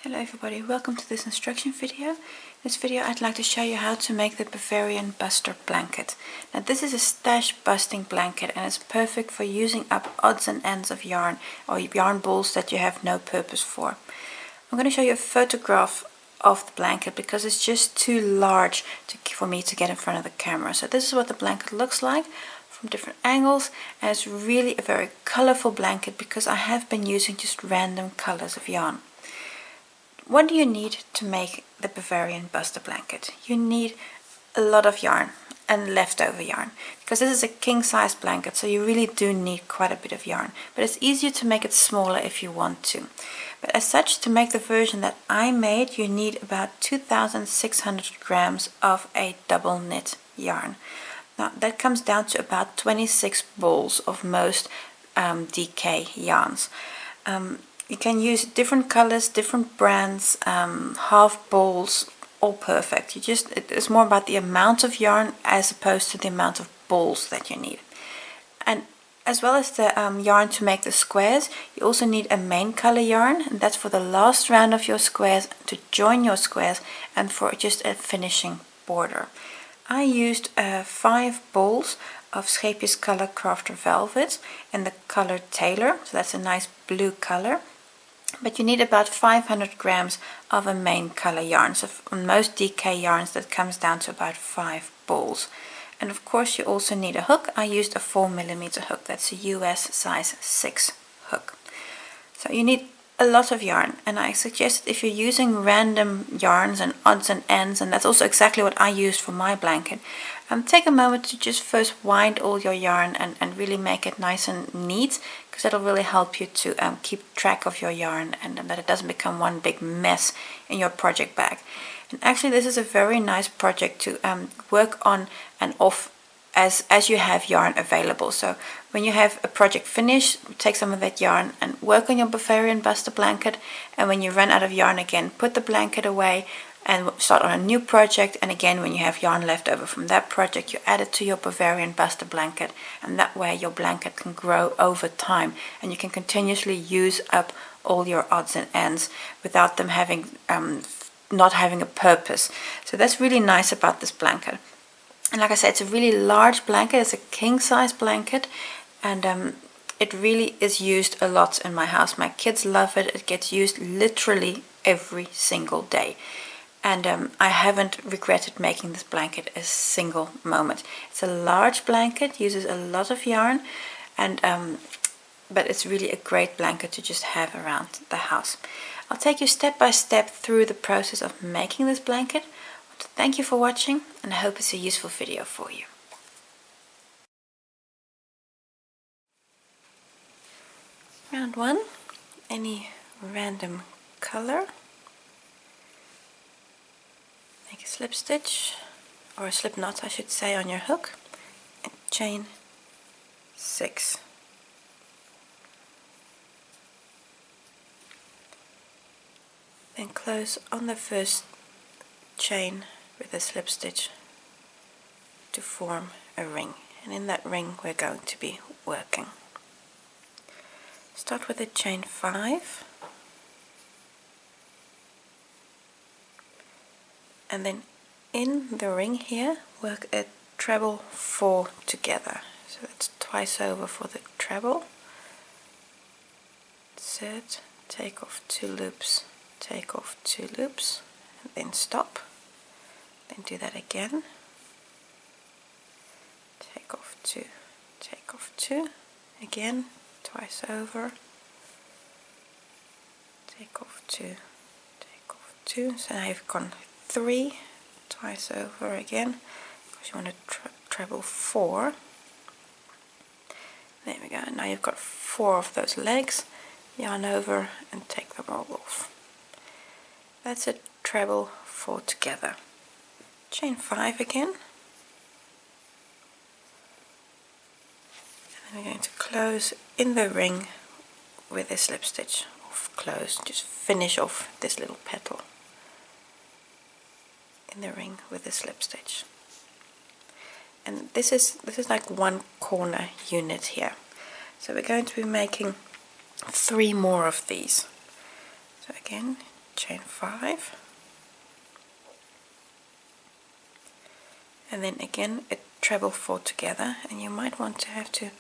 Hello everybody, welcome to this instruction video. In this video I'd like to show you how to make the Bavarian buster blanket. Now this is a stash busting blanket and it's perfect for using up odds and ends of yarn or yarn balls that you have no purpose for. I'm going to show you a photograph of the blanket because it's just too large for me to get in front of the camera. So this is what the blanket looks like from different angles, and it's really a very colorful blanket because I have been using just random colors of yarn. What do you need to make the Bavarian buster blanket? You need a lot of yarn and leftover yarn because this is a king size blanket, so you really do need quite a bit of yarn, but it's easier to make it smaller if you want to. But as such, to make the version that I made, you need about 2,600 grams of a double knit yarn. Now that comes down to about 26 balls of most DK yarns. You can use different colors, different brands, half balls, all perfect. It's more about the amount of yarn as opposed to the amount of balls that you need. And as well as the yarn to make the squares, you also need a main color yarn, and that's for the last round of your squares, to join your squares, and for just a finishing border. I used 5 balls of Scheepjes Color Crafter Velvet in the color Tailor, so that's a nice blue color. But you need about 500 grams of a main color yarn. So on most DK yarns that comes down to about 5 balls. And of course you also need a hook. I used a 4mm hook. That's a US size 6 hook. So you need a lot of yarn, and I suggest if you're using random yarns and odds and ends, and that's also exactly what I used for my blanket, take a moment to just first wind all your yarn and really make it nice and neat, because that'll really help you to keep track of your yarn and that it doesn't become one big mess in your project bag. And actually this is a very nice project to work on and off as you have yarn available. So when you have a project finished, take some of that yarn and work on your Bavarian buster blanket, and when you run out of yarn again, put the blanket away and start on a new project. And again, when you have yarn left over from that project, you add it to your Bavarian buster blanket, and that way your blanket can grow over time and you can continuously use up all your odds and ends without them having not having a purpose. So that's really nice about this blanket. And like I said, it's a really large blanket. It's a king size blanket, and it really is used a lot in my house. My kids love it. It gets used literally every single day, and I haven't regretted making this blanket a single moment. It's a large blanket, uses a lot of yarn, and but it's really a great blanket to just have around the house. I'll take you step by step through the process of making this blanket. Thank you for watching, and I hope it's a useful video for you. Round 1, any random color. Make a slip stitch, or a slip knot I should say, on your hook, and chain 6. Then close on the first chain with a slip stitch to form a ring, and in that ring we're going to be working. Start with a chain 5, and then in the ring here work a treble 4 together. So that's twice over for the treble. Insert, take off 2 loops, take off 2 loops, and then stop. Then do that again. Take off 2, take off 2, again, twice over. Take off 2, take off 2. So now you've gone 3, twice over again, because you want to treble 4. There we go. Now you've got 4 of those legs. Yarn over and take them all off. That's a treble 4 together. Chain 5 again, and then we're going to close in the ring with a slip stitch, or close, just finish off this little petal in the ring with a slip stitch. And this is like one corner unit here, so we're going to be making 3 more of these. So again, chain 5, and then again a treble 4 together, and you might want to have to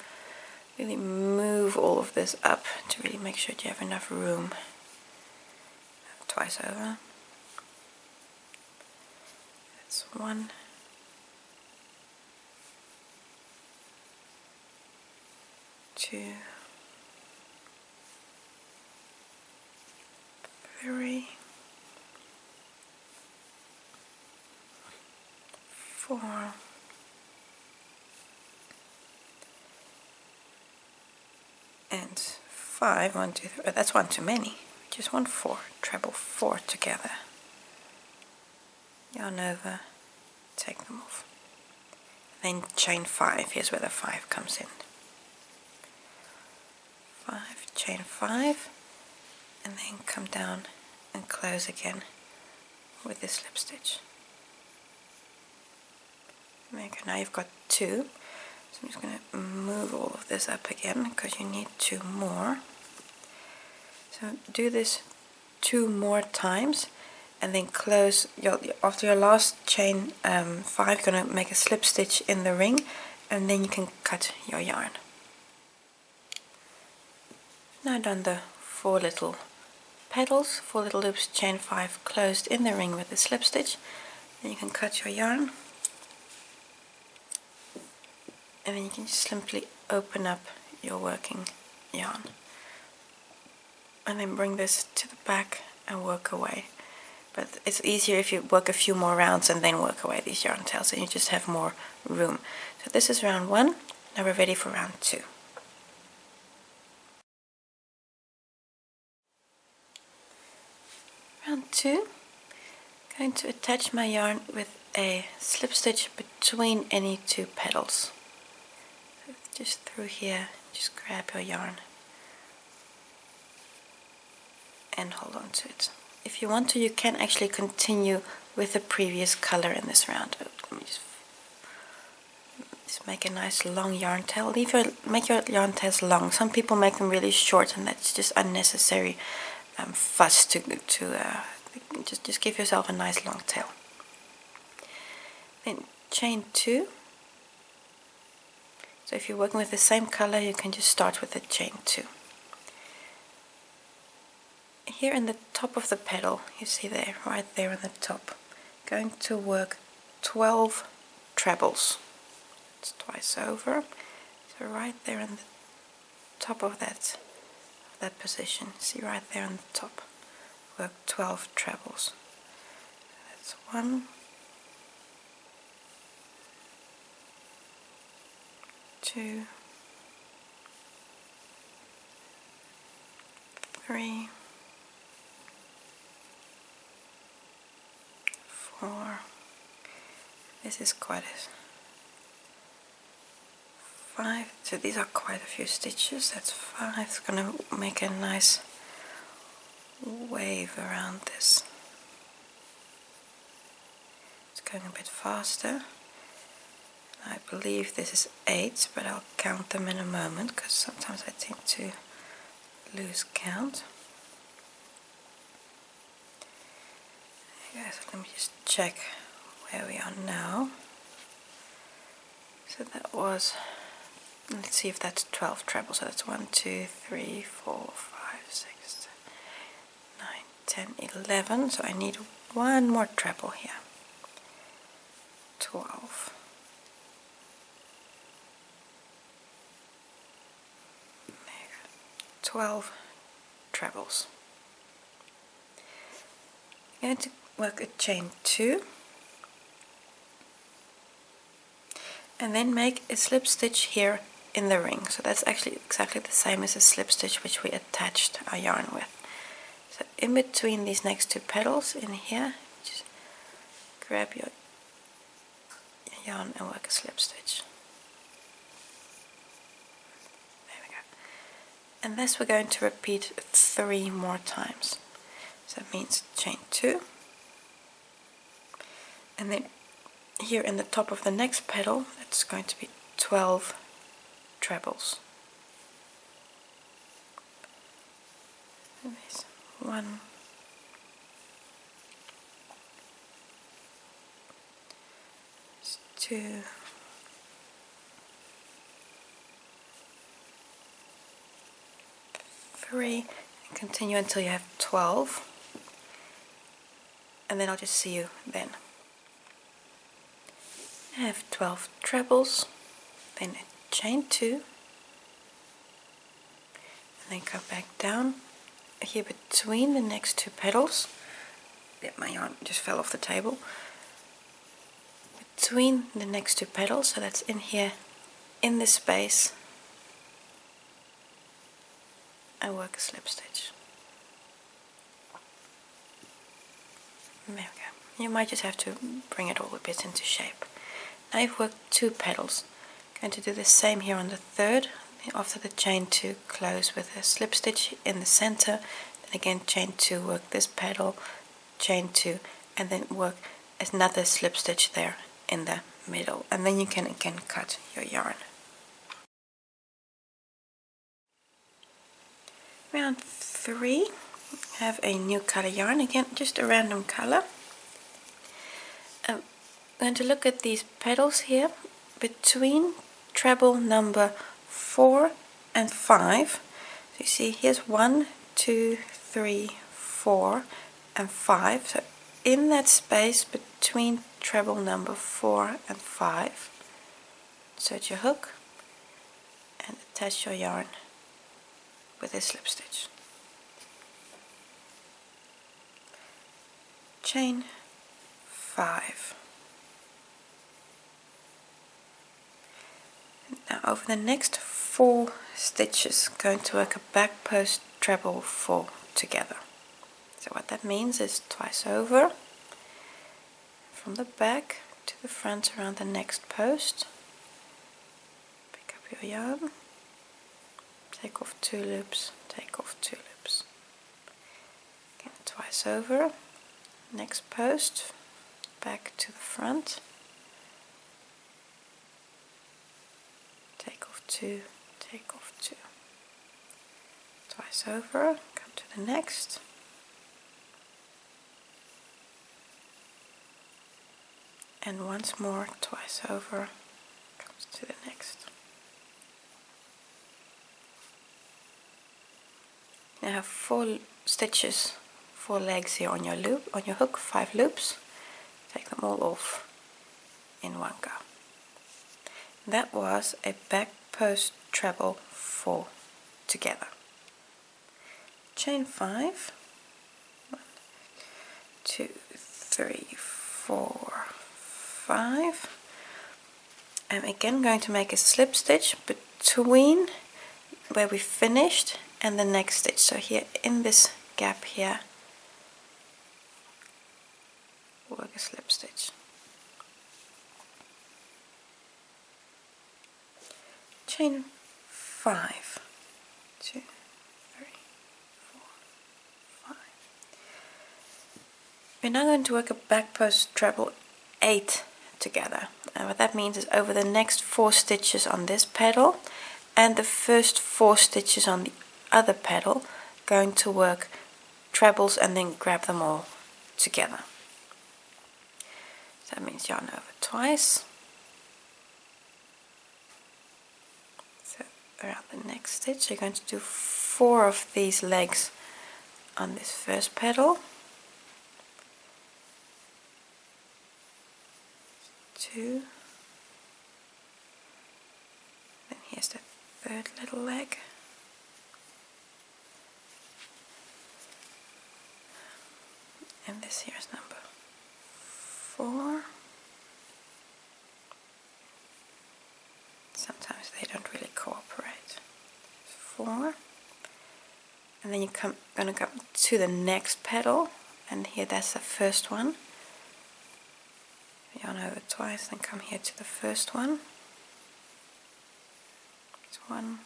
really move all of this up to really make sure that you have enough room. Twice over. That's 1, 2, 3, 4, and 5. 1, 2, 3. That's one too many. Just want 4. Treble 4 together. Yarn over, take them off. Then chain 5. Here's where the 5 comes in. 5, chain 5, and then come down and close again with this slip stitch. Okay, now you've got 2. So I'm just going to move all of this up again because you need 2 more. So do this 2 more times, and then close after your last chain 5. You're going to make a slip stitch in the ring, and then you can cut your yarn. Now done the 4 little petals, 4 little loops, chain 5, closed in the ring with the slip stitch, then you can cut your yarn, and then you can just simply open up your working yarn, and then bring this to the back and work away. But it's easier if you work a few more rounds and then work away these yarn tails, and you just have more room. So this is round 1. Now we're ready for round 2. Round 2, I'm going to attach my yarn with a slip stitch between any 2 petals. So just through here, just grab your yarn and hold on to it. If you want to, you can actually continue with the previous color in this round. Let me just make a nice long yarn tail. Make your yarn tails long. Some people make them really short, and that's just unnecessary fuss to just give yourself a nice long tail. Then chain 2. So if you're working with the same color, you can just start with the chain 2. Here in the top of the petal, you see there, right there on the top, going to work 12 trebles. It's twice over. So right there on the top of that position, see right there on the top, work 12 trebles. That's 1, 2, 3, 4. This is quite a 5. So these are quite a few stitches. That's 5. It's going to make a nice wave around this. It's going a bit faster. I believe this is 8, but I'll count them in a moment because sometimes I tend to lose count. Okay, so let me just check where we are now. So that was, let's see if that's 12 trebles. So that's 1, 2, 3, 4, 5, 6, 9, 10, 11. So I need one more treble here. 12. 12 trebles. I'm going to work a chain 2 and then make a slip stitch here in the ring. So that's actually exactly the same as a slip stitch which we attached our yarn with. So in between these next 2 petals in here, just grab your yarn and work a slip stitch. And this we're going to repeat 3 more times. So that means chain 2, and then here in the top of the next petal, it's going to be 12 trebles. 1, 2, 3, and continue until you have 12, and then I'll just see you then. I have 12 trebles, then a chain 2, and then come back down here between the next two petals. Yeah, my yarn just fell off the table. Between the next two petals, so that's in here, in this space, I work a slip stitch. There we go. You might just have to bring it all a bit into shape. Now you've worked two petals. Going to do the same here on the third. After the chain 2, close with a slip stitch in the center. Then again chain 2, work this petal, chain 2, and then work another slip stitch there in the middle. And then you can again cut your yarn. Round 3, have a new color yarn, again just a random color. I'm going to look at these petals here between treble number 4 and 5. So you see here's 1, 2, 3, 4 and 5. So in that space between treble number 4 and 5, insert your hook and attach your yarn with a slip stitch. Chain 5. Now over the next 4 stitches, going to work a back post treble 4 together. So what that means is twice over, from the back to the front around the next post. Pick up your yarn, take off 2 loops, take off 2 loops. Again, twice over, next post, back to the front, take off 2, take off 2. Twice over, come to the next. And once more, twice over, comes to the next. You have 4 stitches, 4 legs here on your loop, on your hook, 5 loops. Take them all off in one go. That was a back post treble 4 together. Chain 5. 1, 2, 3, 4, 5. I'm again going to make a slip stitch between where we finished and the next stitch. So here in this gap here, work a slip stitch. Chain 5, 2, 3, 4, 5. We're now going to work a back post treble 8 together, and what that means is over the next 4 stitches on this petal and the first 4 stitches on the other petal, going to work trebles and then grab them all together. So that means yarn over twice. So around the next stitch you're going to do 4 of these legs on this first petal. 2. Then here's the third little leg. And this here is number 4. Sometimes they don't really cooperate. 4. And then you're going to come to the next petal, and here that's the first one. Yarn over twice, then come here to the first one. It's 1,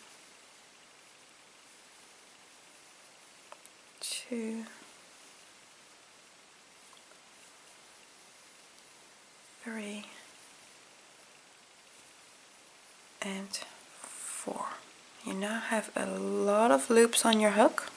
2, 3, and 4. You now have a lot of loops on your hook.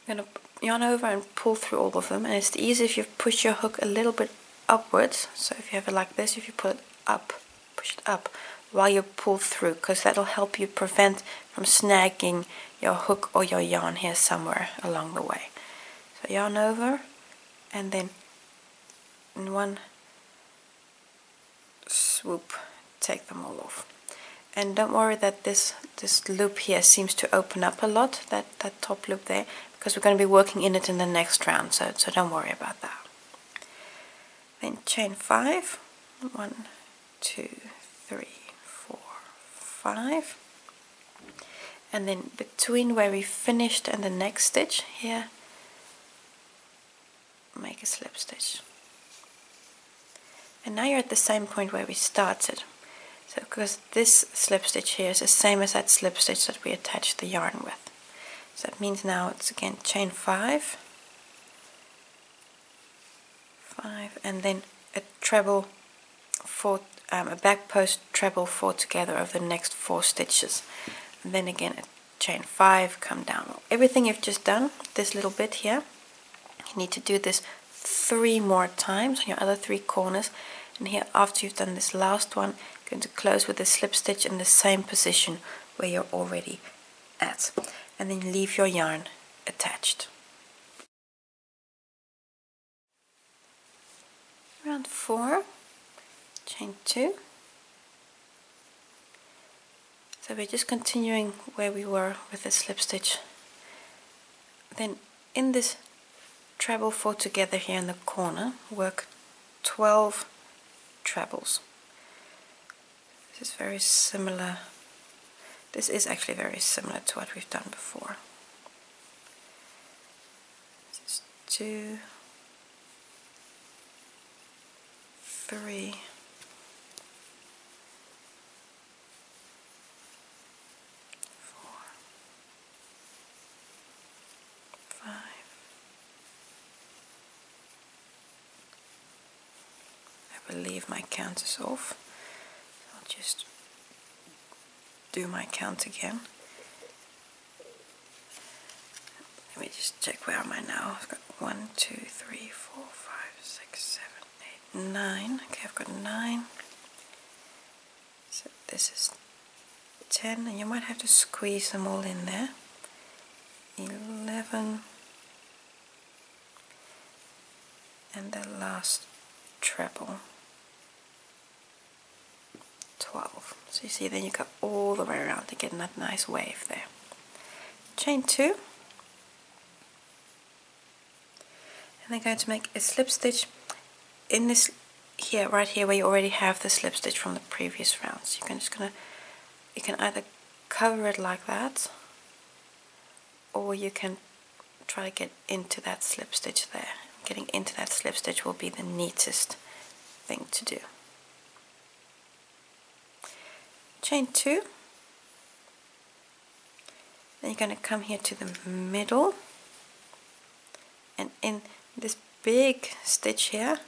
You're going to yarn over and pull through all of them, and it's easy if you push your hook a little bit upwards. So if you have it like this, if you put it up, push it up while you pull through, because that'll help you prevent from snagging your hook or your yarn here somewhere along the way. So yarn over, and then in one swoop take them all off. And don't worry that this loop here seems to open up a lot, that top loop there, because we're going to be working in it in the next round, so don't worry about that. Then chain 5, 1, 2, 3, 4, 5, and then between where we finished and the next stitch here, make a slip stitch. And now you're at the same point where we started. So because this slip stitch here is the same as that slip stitch that we attached the yarn with. So that means now it's again chain 5, 5, and then a treble 4, a back post treble 4 together over the next 4 stitches. And then again a chain 5, come down. Everything you've just done, this little bit here, you need to do this 3 more times on your other 3 corners. And here, after you've done this last one, you're going to close with a slip stitch in the same position where you're already at, and then leave your yarn attached. Round 4, chain 2. So we're just continuing where we were with the slip stitch. Then in this treble 4 together here in the corner, work 12 trebles. This is very similar. This is actually very similar to what we've done before. This is 2, 3, 4, 5. I believe my count is off. I'll just do my count again. Let me just check, where am I now? I've got 1, 2, 3, 4, 5, 6, 7, 8, 9. Okay, I've got 9. So this is 10, and you might have to squeeze them all in there. 11, and the last treble, 12. So you see, then you go all the way around to get that nice wave there. Chain 2, and then going to make a slip stitch in this here, right here, where you already have the slip stitch from the previous rounds. You can either cover it like that, or you can try to get into that slip stitch there. Getting into that slip stitch will be the neatest thing to do. Chain 2, then you're going to come here to the middle, and in this big stitch here,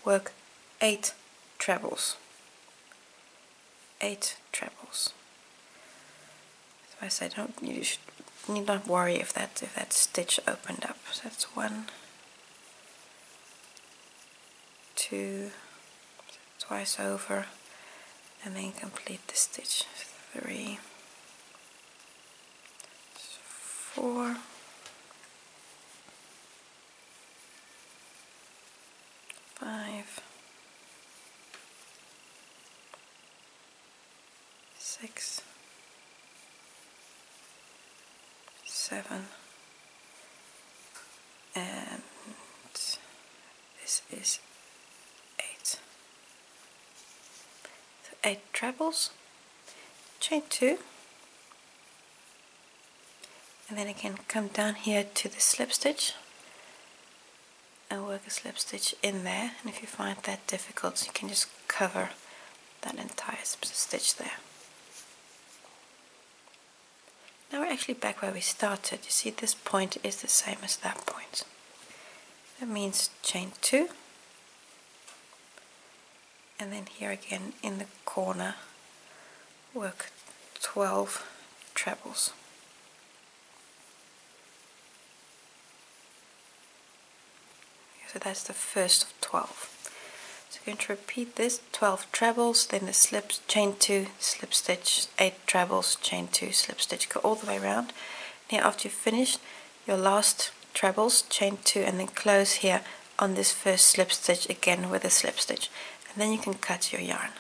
work 8 trebles. 8 trebles. So I say, you need not worry if that stitch opened up. So that's 1, 2, twice over, and then complete the stitch. 3, 4, 5, 6, 7, and this is 8. So 8 trebles, chain 2, and then again come down here to the slip stitch and work a slip stitch in there. And if you find that difficult, you can just cover that entire stitch there. Now we're actually back where we started. You see, this point is the same as that point. That means chain 2, and then here again in the corner work 12 trebles. So that's the first of 12. we're going to repeat this 12 trebles, then the chain 2, slip stitch, 8 trebles, chain 2, slip stitch, go all the way around. And here after you've finished your last trebles, chain 2, and then close here on this first slip stitch again with a slip stitch, and then you can cut your yarn.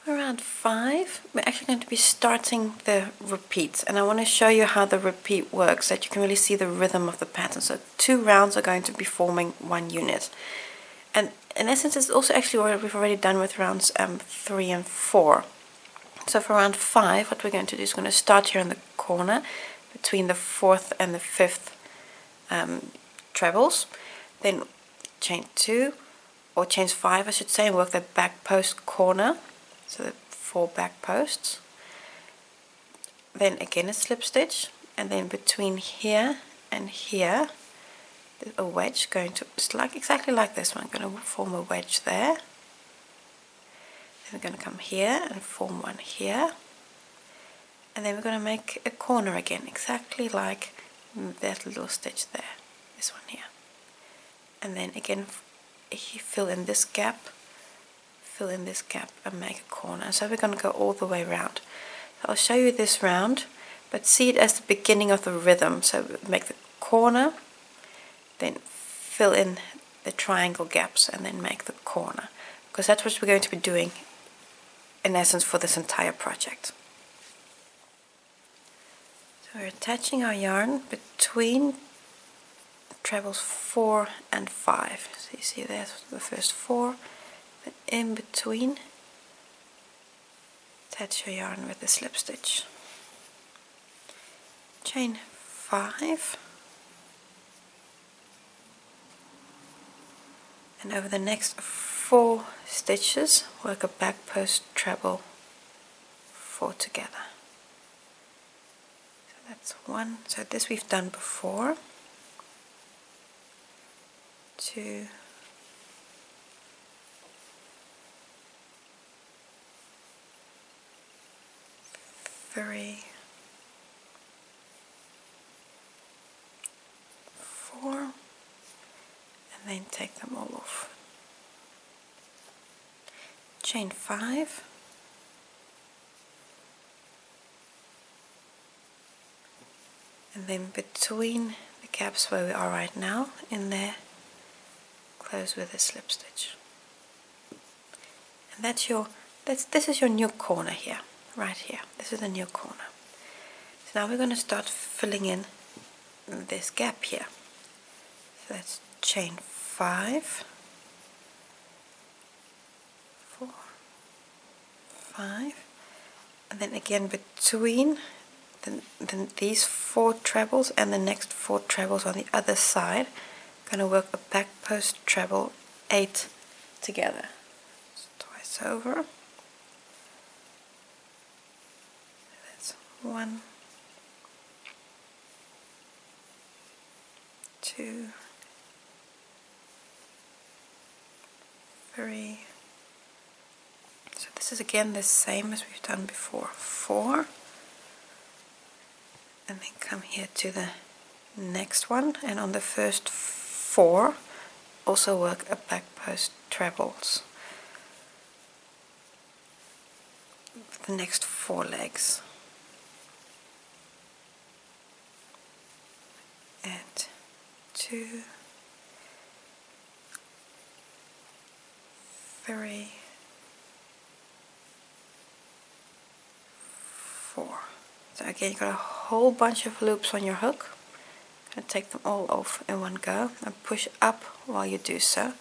Around 5, we're actually going to be starting the repeats, and I want to show you how the repeat works so that you can really see the rhythm of the pattern. So 2 rounds are going to be forming 1 unit, and in essence it's also actually what we've already done with rounds 3 and 4. So for round 5, what we're going to do is we're going to start here in the corner between the 4th and the 5th trebles, then chain 2, or chain 5 I should say, and work the back post corner, so the 4 back posts, then again a slip stitch, and then between here and here a wedge, going to, it's like exactly like this one, going to form a wedge there. Then we're going to come here and form one here, and then we're going to make a corner again, exactly like that little stitch there, this one here. And then again, if you fill in this gap, and make a corner. So we're going to go all the way around. So I'll show you this round, but see it as the beginning of the rhythm. So make the corner, then fill in the triangle gaps, and then make the corner, because that's what we're going to be doing in essence for this entire project. So we're attaching our yarn between trebles 4 and 5. So you see there's the first 4, then in between attach your yarn with a slip stitch. Chain 5, and over the next 4 stitches work a back post treble 4 together. So that's 1. So this we've done before. 2, 3, 4, and then take them all off. Chain 5, and then between the gaps where we are right now, in there, close with a slip stitch. And this is your new corner here, right here. This is the new corner. So now we're going to start filling in this gap here. So that's chain 5, 4, 5, and then again between these 4 trebles and the next 4 trebles on the other side, going to work a back post treble 8 together. So twice over. That's 1, 2, 3. So this is again the same as we've done before. 4, and then come here to the next one, and on the first 4 also work a back post trebles for the next 4 legs, and 2, 3, 4. So again, you've got a whole bunch of loops on your hook. I'm going to take them all off in one go and push up while you do so.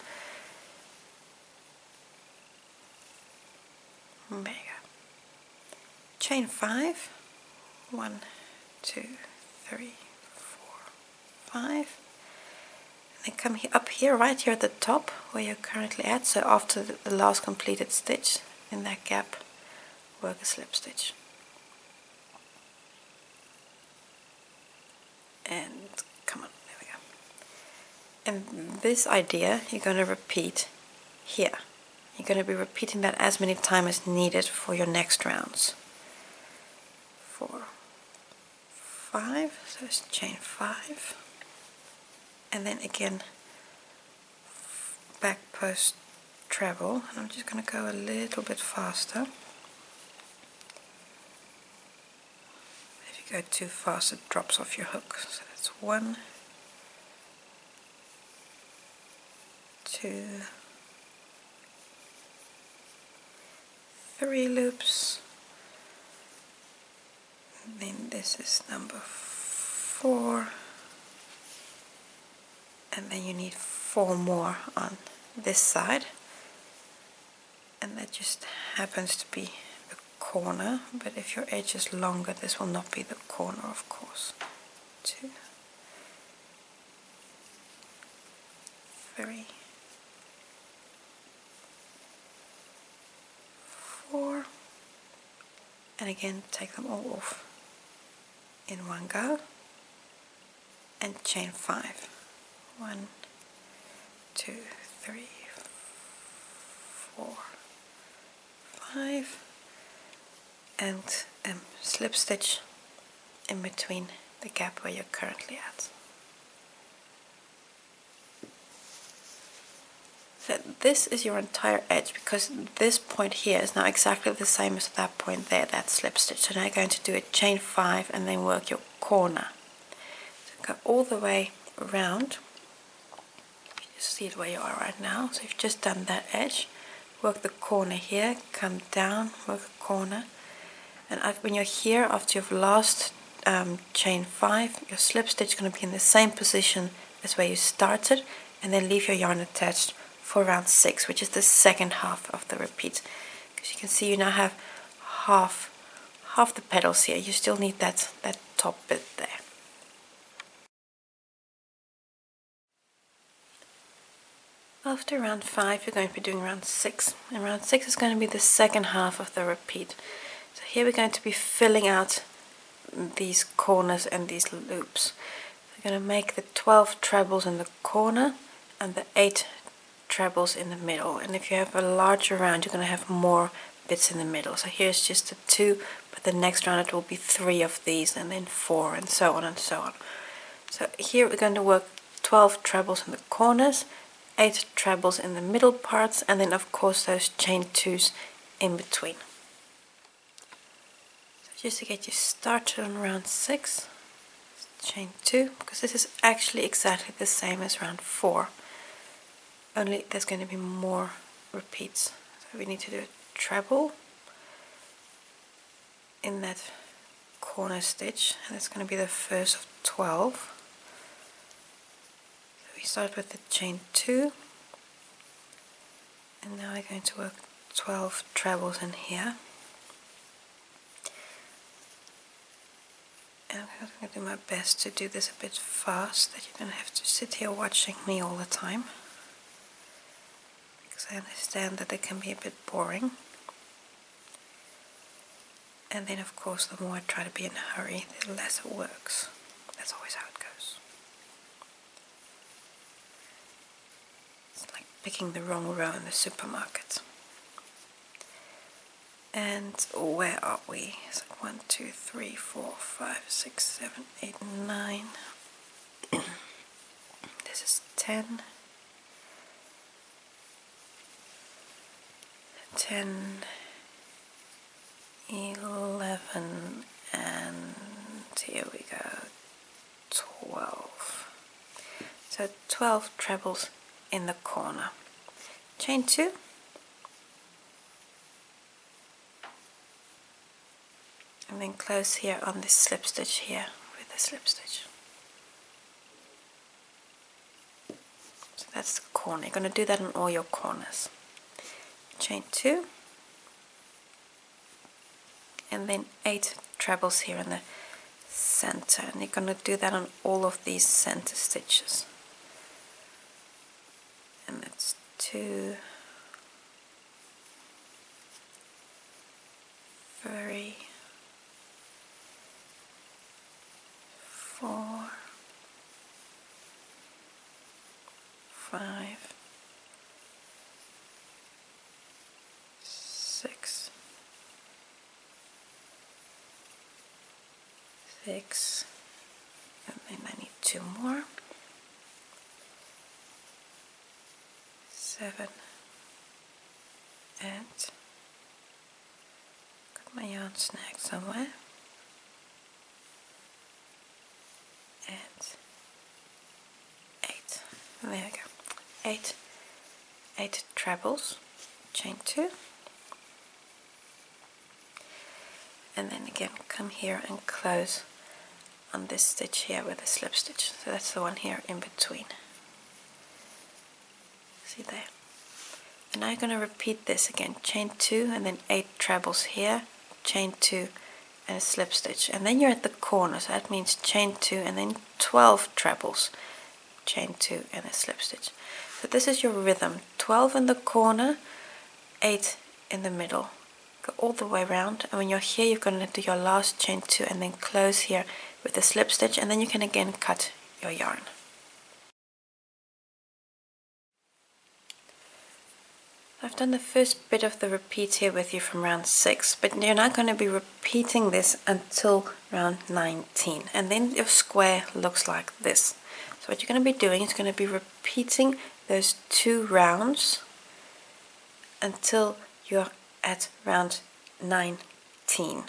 There you go. Chain 5, 1, 2, 3, 4, 5, and then come up here, right here at the top where you're currently at. So after the last completed stitch in that gap, work a slip stitch. And come on, there we go. And this idea you're going to repeat here. You're going to be repeating that as many times as needed for your next rounds. 4, 5, so it's chain 5, and then again back post treble, and I'm just going to go a little bit faster. If you go too fast, it drops off your hook. So that's 1, 2, 3 loops. And then this is number 4, and then you need 4 more on this side, and that just happens to be the corner, but if your edge is longer, this will not be the corner, of course. 2, 3, 4, and again take them all off in one go and chain 5. 1, 2, 3, 4, 5, and slip stitch in between the gap where you're currently at. So this is your entire edge, because this point here is now exactly the same as that point there, that slip stitch. So now you're going to do a chain 5 and then work your corner. So go all the way around. You just see it where you are right now. So you've just done that edge. Work the corner here, come down, work a corner. And when you're here, after you've lost chain 5, your slip stitch is going to be in the same position as where you started, and then leave your yarn attached for round 6, which is the second half of the repeat. Because you can see you now have half the petals here. You still need that top bit there. After round 5, you're going to be doing round 6, and round 6 is going to be the second half of the repeat. So here we're going to be filling out these corners and these loops. We're going to make the 12 trebles in the corner and the 8 trebles in the middle, and if you have a larger round, you're going to have more bits in the middle. So here's just the 2, but the next round it will be 3 of these, and then 4, and so on and so on. So here we're going to work 12 trebles in the corners, 8 trebles in the middle parts, and then of course those chain 2s in between. So just to get you started on round 6, chain 2, because this is actually exactly the same as round 4. Only there's going to be more repeats. So we need to do a treble in that corner stitch, and it's going to be the first of 12. So we start with the chain 2, and now we're going to work 12 trebles in here. And I'm going to do my best to do this a bit fast, that you don't have to sit here watching me all the time. I understand that it can be a bit boring, and then of course the more I try to be in a hurry, the less it works. That's always how it goes. It's like picking the wrong row in the supermarket. And where are we? It's like 1, 2, 3, 4, 5, 6, 7, 8, 9. This is 10. 10, 11, and here we go, 12. So 12 trebles in the corner. Chain 2. And then close here on this slip stitch here with the slip stitch. So that's the corner. You're going to do that on all your corners. Chain 2, and then 8 trebles here in the center, and you're going to do that on all of these center stitches. And that's 2, 3, 4, 5, 6, 6, and then I need 2 more, 7, 8. Got my yarn snag somewhere. 8, 8. There we go. 8 trebles, chain 2, and then again come here and close on this stitch here with a slip stitch. So that's the one here in between. See there. And now you're going to repeat this again, chain 2 and then 8 trebles here, chain 2 and a slip stitch, and then you're at the corner, so that means chain 2 and then 12 trebles, chain 2 and a slip stitch. So this is your rhythm, 12 in the corner, 8 in the middle. Go all the way around, and when you're here you're going to do your last chain 2 and then close here with a slip stitch, and then you can again cut your yarn. I've done the first bit of the repeat here with you from round 6, but you're not going to be repeating this until round 19, and then your square looks like this. So what you're going to be doing is going to be repeating those 2 rounds until you're at round 19.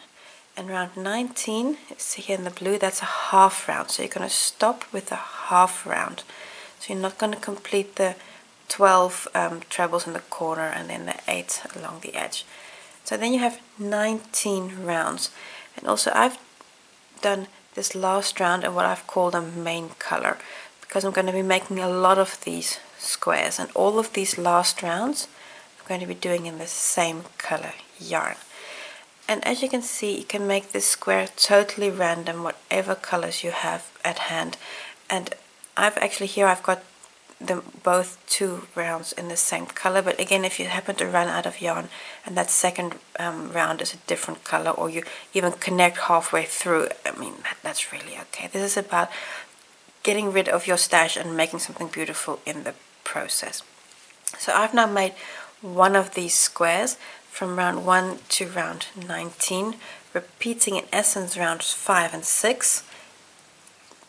And round 19, see here in the blue, that's a half round. So you're going to stop with a half round. So you're not going to complete the 12 trebles in the corner and then the 8 along the edge. So then you have 19 rounds. And also I've done this last round in what I've called a main color, because I'm going to be making a lot of these squares, and all of these last rounds I'm going to be doing in the same color yarn. And as you can see, you can make this square totally random, whatever colors you have at hand. And I've got both 2 rounds in the same color, but again, if you happen to run out of yarn and that second round is a different color, or you even connect halfway through, I mean, that's really okay. This is about getting rid of your stash and making something beautiful in the process. So I've now made one of these squares from round 1 to round 19, repeating in essence rounds 5 and 6,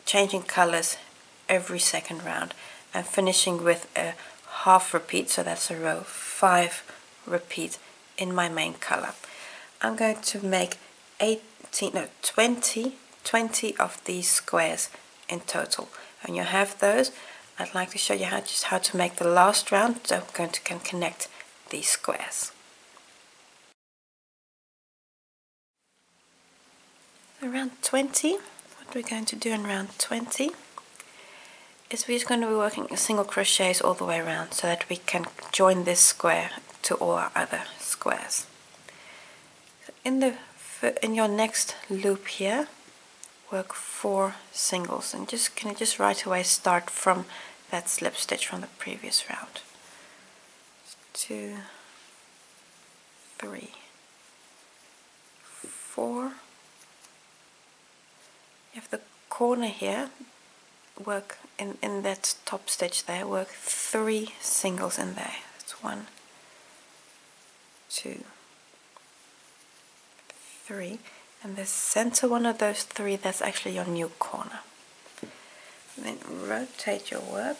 changing colors every second round, and finishing with a half repeat, so that's a row 5 repeat in my main color. I'm going to make 20 of these squares in total. When you have those, I'd like to show you how to make the last round, so I'm going to connect these squares. Around 20, what we're going to do in round 20 is we're just going to be working single crochets all the way around, so that we can join this square to all our other squares. So in your next loop here, work 4 singles, and can you just right away start from that slip stitch from the previous round. 2, 3, 4. You have the corner here, work in that top stitch there, work 3 singles in there. That's 1, 2, 3, and the center one of those 3, that's actually your new corner. And then rotate your work,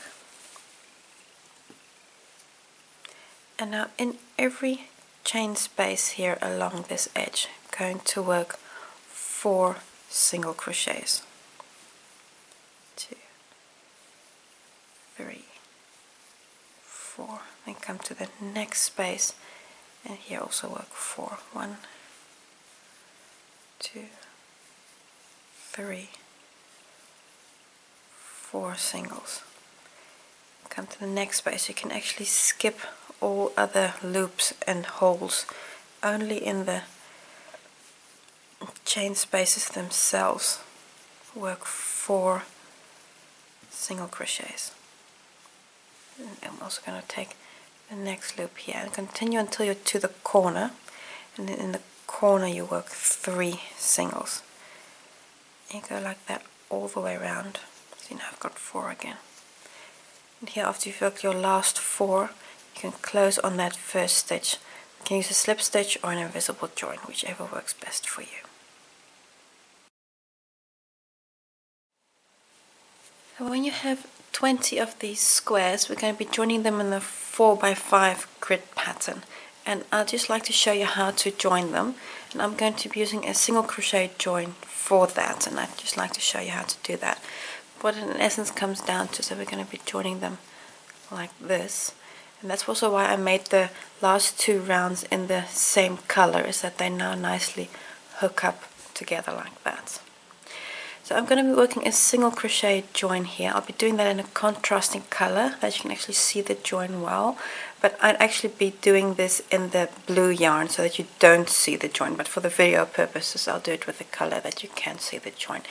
and now in every chain space here along this edge, I'm going to work 4 single crochets. 2, 3, 4. Then come to the next space, and here also work 4. 1, 2, 3, 4 singles. Come to the next space. You can actually skip all other loops and holes, only in the chain spaces themselves work 4 single crochets. And I'm also going to take the next loop here and continue until you're to the corner, and then in the corner you work 3 singles. And you go like that all the way around. So now I've got 4 again. And here, after you've worked your last 4, you can close on that first stitch. You can use a slip stitch or an invisible join, whichever works best for you. So when you have 20 of these squares. We're going to be joining them in the 4x5 grid pattern, and I'd just like to show you how to join them, and I'm going to be using a single crochet join for that, and I'd just like to show you how to do that. What it in essence comes down to, so we're going to be joining them like this, and that's also why I made the last 2 rounds in the same color, is that they now nicely hook up together like that. So I'm going to be working a single crochet join here. I'll be doing that in a contrasting color that you can actually see the join well, but I'd actually be doing this in the blue yarn so that you don't see the join, but for the video purposes I'll do it with the color that you can see the join.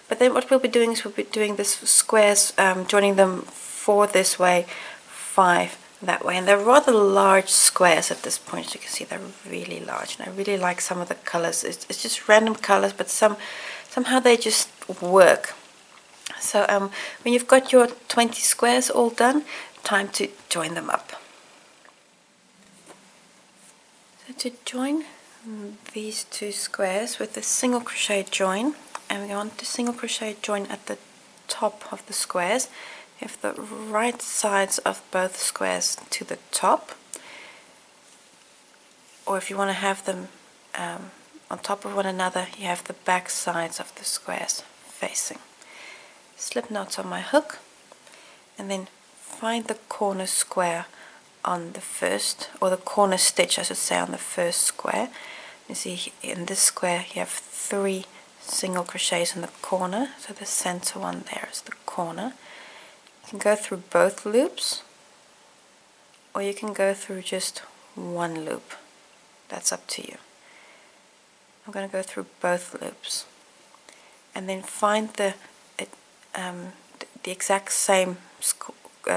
But then what we'll be doing is we'll be doing this squares, joining them 4 this way, 5 that way, and they're rather large squares at this point. As you can see, they're really large, and I really like some of the colors. It's just random colors, but somehow they just work. So when you've got your 20 squares all done, time to join them up. So to join these 2 squares with a single crochet join, and we want to single crochet join at the top of the squares. You have the right sides of both squares to the top, or if you want to have them on top of one another, you have the back sides of the squares facing. Slip knots on my hook, and then find the corner square on the first, or the corner stitch I should say, on the first square. You see in this square you have 3 single crochets in the corner, so the center one there is the corner. You can go through both loops, or you can go through just one loop. That's up to you. I'm going to go through both loops, and then find the exact same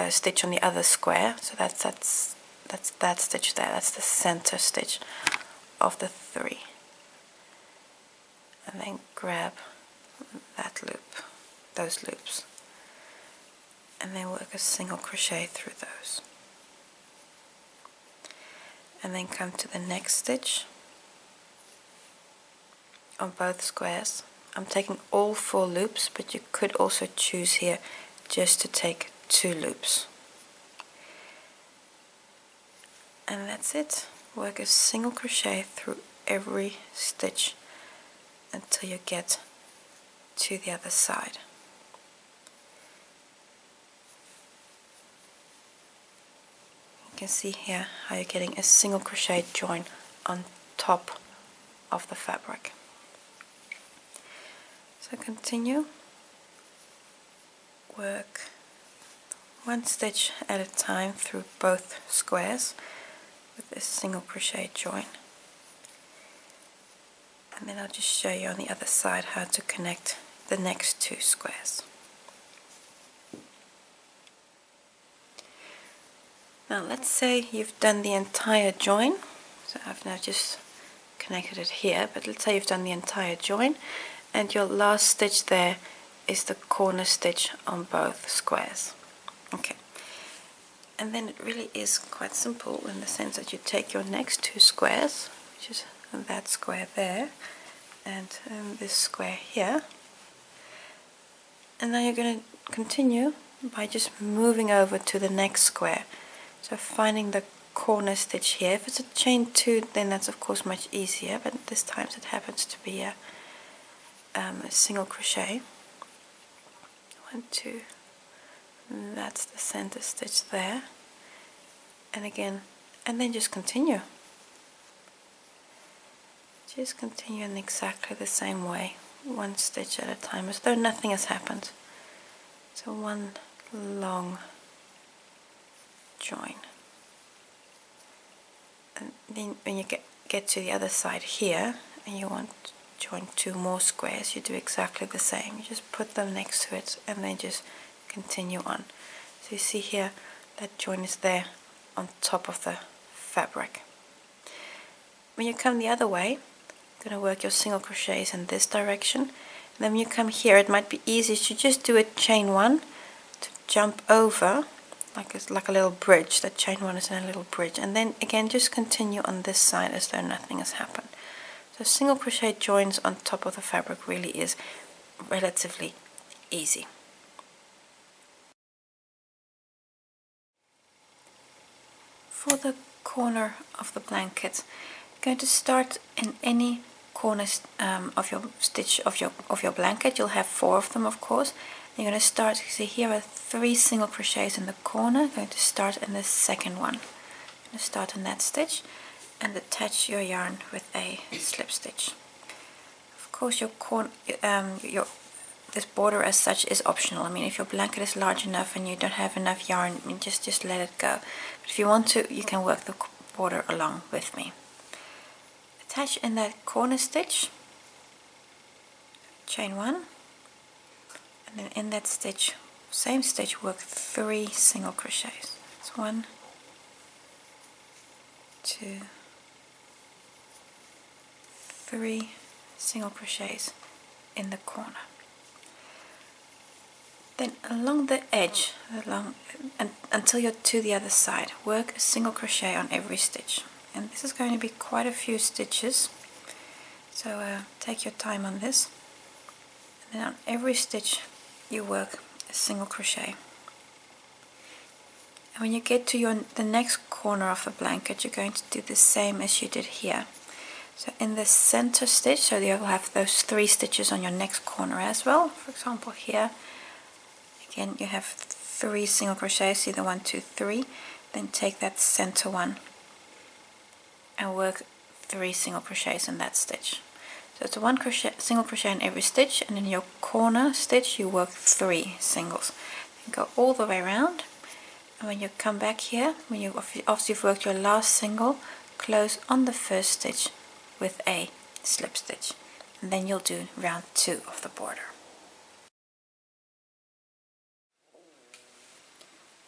stitch on the other square. So that's that stitch there. That's the center stitch of the 3, and then grab that loop, those loops, and then work a single crochet through those, and then come to the next stitch on both squares. I'm taking all 4 loops, but you could also choose here just to take 2 loops, and that's it. Work a single crochet through every stitch until you get to the other side. You can see here how you're getting a single crochet join on top of the fabric. So continue, work 1 stitch at a time through both squares with a single crochet join, and then I'll just show you on the other side how to connect the next 2 squares. Now let's say you've done the entire join, so I've now just connected it here, but let's say you've done the entire join and your last stitch there is the corner stitch on both squares. Okay, and then it really is quite simple in the sense that you take your next 2 squares, which is that square there and this square here, and now you're going to continue by just moving over to the next square. So finding the corner stitch here. If it's a chain 2, then that's of course much easier, but this time it happens to be a single crochet. 1, 2, that's the center stitch there, and again, and then just continue. Just continue in exactly the same way, 1 stitch at a time, as though nothing has happened. So 1 long join, and then when you get to the other side here and you want to join 2 more squares, you do exactly the same. You just put them next to it and then just continue on. So you see here that join is there on top of the fabric. When you come the other way, you're going to work your single crochets in this direction, and then when you come here, it might be easy to just do a chain 1 to jump over, like it's like a little bridge. That chain 1 is in a little bridge, and then again just continue on this side as though nothing has happened. So single crochet joins on top of the fabric really is relatively easy. for the corner of the blanket, you're going to start in any corner of your stitch of your blanket. You'll have 4 of them, of course. You're going to start, see here are 3 single crochets in the corner. You're going to start in the second one. You're going to start in that stitch and attach your yarn with a slip stitch. Of course, this border as such is optional. I mean, if your blanket is large enough and you don't have enough yarn, I mean, just let it go. But if you want to, you can work the border along with me. Attach in that corner stitch, chain 1, and then in that stitch, same stitch, work 3 single crochets. It's 1, 2, 3 single crochets in the corner. Then along the edge, until you're to the other side, work a single crochet on every stitch. And this is going to be quite a few stitches, so take your time on this. And then on every stitch you work a single crochet. And when you get to the next corner of the blanket, you're going to do the same as you did here. So in the center stitch, so you will have those 3 stitches on your next corner as well. For example, here again you have 3 single crochets, see the 1, 2, 3. Then take that center one and work 3 single crochets in that stitch. So it's 1 single crochet in every stitch, and in your corner stitch you work 3 singles. And go all the way around, and when you come back here, after you've worked your last single, close on the first stitch with a slip stitch, and then you'll do round 2 of the border.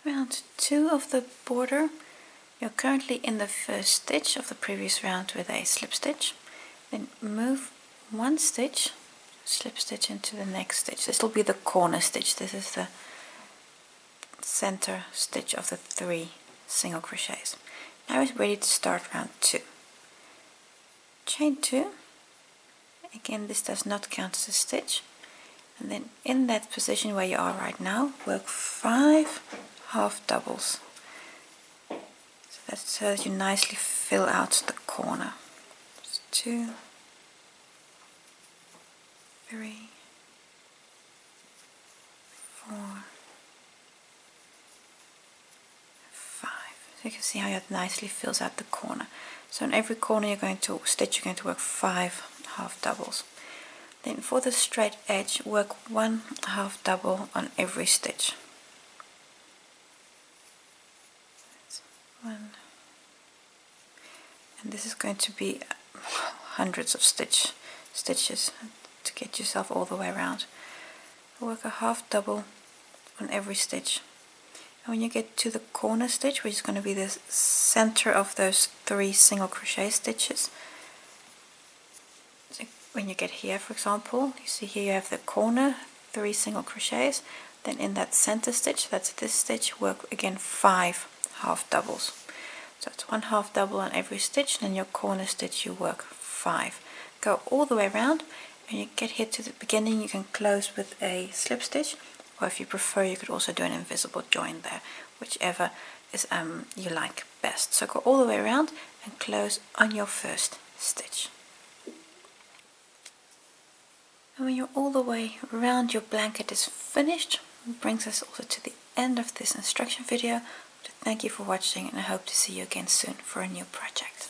Round 2 of the border, you're currently in the first stitch of the previous round with a slip stitch. Then move 1 stitch, slip stitch into the next stitch. This will be the corner stitch. This is the center stitch of the 3 single crochets. Now it's ready to start round 2. Chain 2. Again, this does not count as a stitch. And then in that position where you are right now, work 5 half doubles. So that you nicely fill out the corner. 2, 3, 4, 5. So you can see how it nicely fills out the corner. So in every corner you're going to work 5 half doubles. Then for the straight edge, work 1 half double on every stitch. That's 1. And this is going to be hundreds of stitches to get yourself all the way around. Work a half double on every stitch. And when you get to the corner stitch, which is going to be the center of those 3 single crochet stitches, so when you get here, for example, you see here you have the corner, 3 single crochets. Then in that center stitch, that's this stitch, work again 5 half doubles. So it's 1 half double on every stitch, and in your corner stitch you work 5. Go all the way around, and you get here to the beginning, you can close with a slip stitch, or if you prefer you could also do an invisible join there, whichever is you like best. So go all the way around and close on your first stitch. And when you're all the way around, your blanket is finished. It brings us also to the end of this instruction video. Thank you for watching, and I hope to see you again soon for a new project.